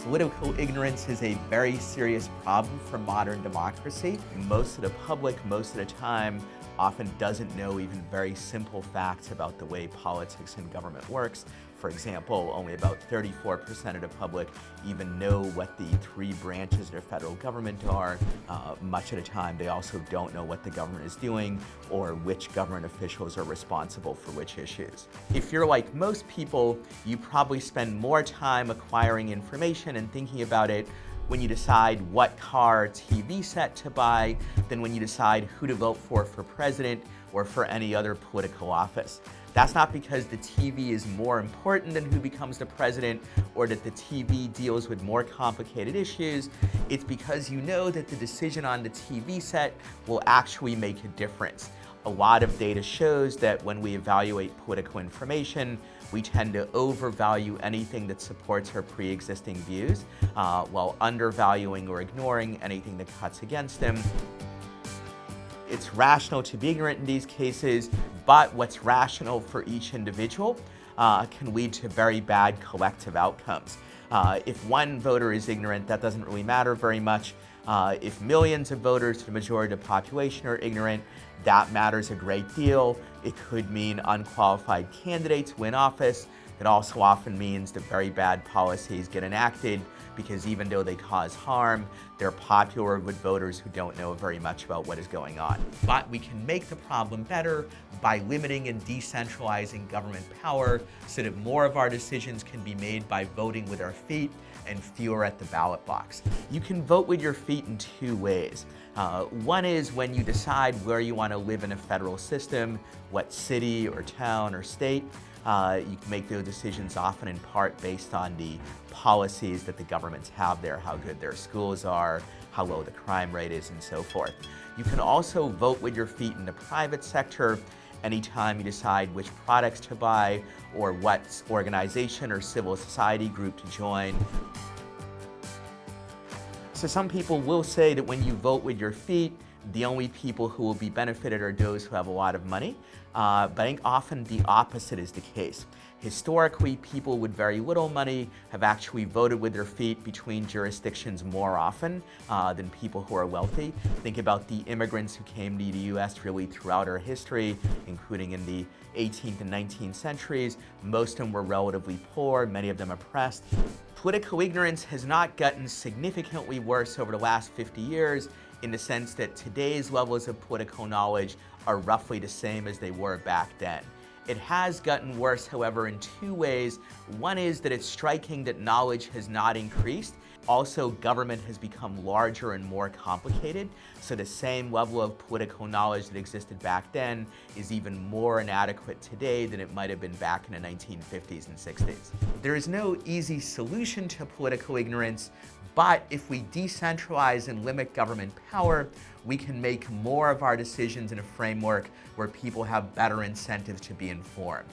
Political ignorance is a very serious problem for modern democracy. Most of the public, most of the time, often doesn't know even very simple facts about the way politics and government works. For example, only about 34% of the public even know what the three branches of the federal government are. Much of the time, they also don't know what the government is doing or which government officials are responsible for which issues. If you're like most people, you probably spend more time acquiring information and thinking about it when you decide what car or TV set to buy than when you decide who to vote for president or for any other political office. That's not because the TV is more important than who becomes the president or that the TV deals with more complicated issues. It's because you know that the decision on the TV set will actually make a difference. A lot of data shows that when we evaluate political information, we tend to overvalue anything that supports our pre-existing views, while undervaluing or ignoring anything that cuts against them. It's rational to be ignorant in these cases, but what's rational for each individual can lead to very bad collective outcomes. If one voter is ignorant, that doesn't really matter very much. If millions of voters, the majority of the population, are ignorant, that matters a great deal. It could mean unqualified candidates win office. It also often means that very bad policies get enacted because even though they cause harm, they're popular with voters who don't know very much about what is going on. But we can make the problem better by limiting and decentralizing government power so that more of our decisions can be made by voting with our feet and fewer at the ballot box. You can vote with your feet in two ways. One is when you decide where you want to live in a federal system, what city or town or state. You can make those decisions often in part based on the policies that the governments have there, how good their schools are, how low the crime rate is, and so forth. You can also vote with your feet in the private sector anytime you decide which products to buy or what organization or civil society group to join. So some people will say that when you vote with your feet, the only people who will be benefited are those who have a lot of money, but I think often the opposite is the case. Historically, people with very little money have actually voted with their feet between jurisdictions more often than people who are wealthy. Think about the immigrants who came to the US really throughout our history, including in the 18th and 19th centuries. Most of them were relatively poor, many of them oppressed. Political ignorance has not gotten significantly worse over the last 50 years in the sense that today's levels of political knowledge are roughly the same as they were back then. It has gotten worse, however, in two ways. One is that it's striking that knowledge has not increased. Also, government has become larger and more complicated, so the same level of political knowledge that existed back then is even more inadequate today than it might have been back in the 1950s and 60s. There is no easy solution to political ignorance, but if we decentralize and limit government power, we can make more of our decisions in a framework where people have better incentives to be informed.